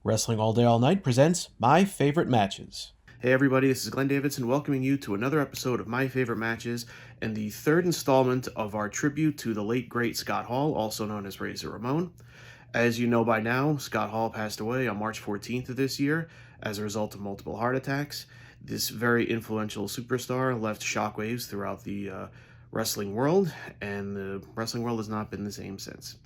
Wrestling All Day All Night presents My Favorite Matches. Hey everybody, this is Glenn Davidson welcoming you to another episode of My Favorite Matches and the third installment of our tribute to the late great Scott Hall, also known as Razor Ramon. As you know by now, Scott Hall passed away on March 14th of this year as a result of multiple heart attacks. This very influential superstar left shockwaves throughout the wrestling world, and the wrestling world has not been the same since.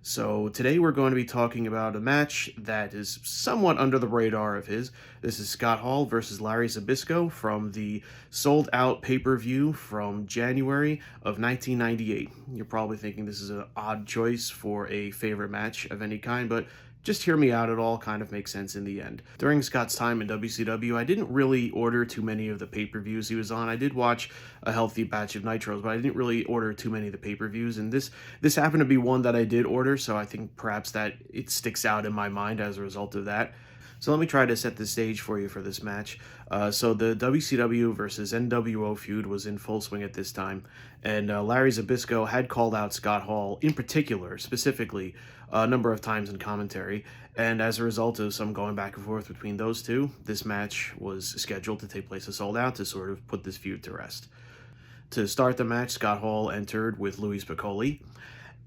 So today we're going to be talking about a match that is somewhat under the radar of his. This is Scott Hall versus Larry Zbyszko from the sold-out pay-per-view from January of 1998. You're probably thinking this is an odd choice for a favorite match of any kind, but just hear me out, it all kind of makes sense in the end. During Scott's time in WCW, I didn't really order too many of the pay-per-views he was on. I did watch a healthy batch of Nitros, but I didn't really order too many of the pay-per-views, and this happened to be one that I did order, so I think perhaps that it sticks out in my mind as a result of that. So let me try to set the stage for you for this match. So the WCW versus NWO feud was in full swing at this time, and Larry Zbyszko had called out Scott Hall in particular, specifically, a number of times in commentary, and as a result of some going back and forth between those two, this match was scheduled to take place as sold out to sort of put this feud to rest. To start the match, Scott Hall entered with Louis Spicolli,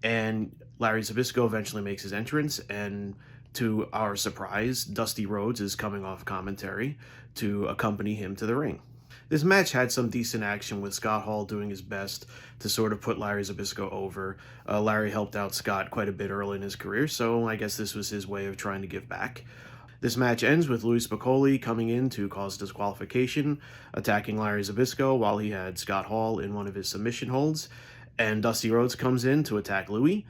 and Larry Zbyszko eventually makes his entrance, and to our surprise, Dusty Rhodes is coming off commentary to accompany him to the ring. This match had some decent action with Scott Hall doing his best to sort of put Larry Zbyszko over. Larry helped out Scott quite a bit early in his career, so I guess this was his way of trying to give back. This match ends with Louis Spicolli coming in to cause disqualification, attacking Larry Zbyszko while he had Scott Hall in one of his submission holds, and Dusty Rhodes comes in to attack Louis.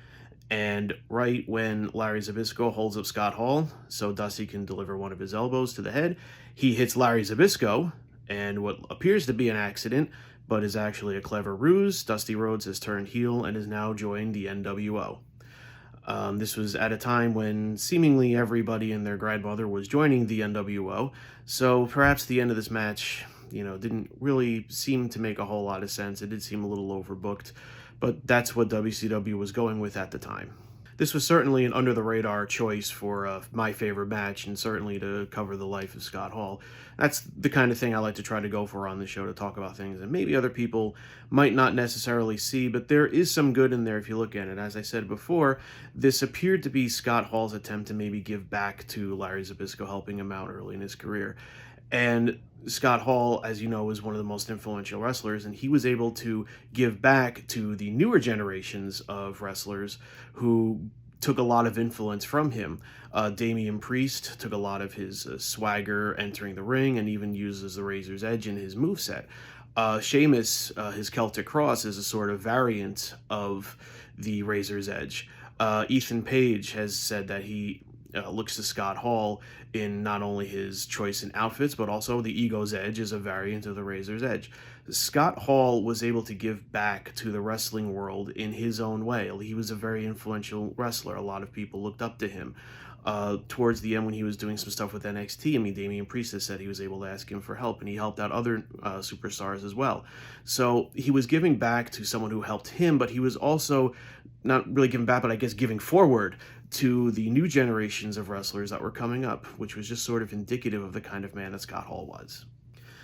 And right when Larry Zbyszko holds up Scott Hall so Dusty can deliver one of his elbows to the head, he hits Larry Zbyszko, and what appears to be an accident, but is actually a clever ruse, Dusty Rhodes has turned heel and has now joined the NWO. This was at a time when seemingly everybody and their grandmother was joining the NWO, so perhaps the end of this match, didn't really seem to make a whole lot of sense. It did seem a little overbooked, but that's what WCW was going with at the time. This was certainly an under-the-radar choice for my favorite match, and certainly to cover the life of Scott Hall. That's the kind of thing I like to try to go for on the show, to talk about things that maybe other people might not necessarily see, but there is some good in there if you look at it. As I said before, this appeared to be Scott Hall's attempt to maybe give back to Larry Zbyszko, helping him out early in his career. And Scott Hall, as you know, is one of the most influential wrestlers, and he was able to give back to the newer generations of wrestlers who took a lot of influence from him. Damian Priest took a lot of his swagger entering the ring and even uses the Razor's Edge in his moveset. Sheamus, his Celtic Cross, is a sort of variant of the Razor's Edge. Ethan Page has said that he looks to Scott Hall in not only his choice in outfits, but also the Ego's Edge is a variant of the Razor's Edge. Scott Hall was able to give back to the wrestling world in his own way. He was a very influential wrestler. A lot of people looked up to him. Towards the end, when he was doing some stuff with NXT, Damian Priest has said he was able to ask him for help, and he helped out other superstars as well. So he was giving back to someone who helped him, but he was also not really giving back, but I guess giving forward to the new generations of wrestlers that were coming up, which was just sort of indicative of the kind of man that Scott Hall was.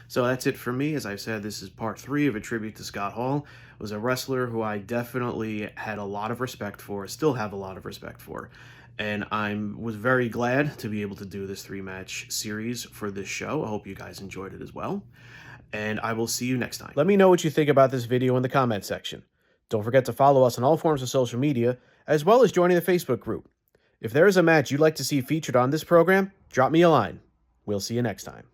So that's it for me. As I've said, this is part 3 of a tribute to Scott Hall. It was a wrestler who I definitely had a lot of respect for, still have a lot of respect for. And I was very glad to be able to do this 3-match series for this show. I hope you guys enjoyed it as well. And I will see you next time. Let me know what you think about this video in the comment section. Don't forget to follow us on all forms of social media, as well as joining the Facebook group. If there is a match you'd like to see featured on this program, drop me a line. We'll see you next time.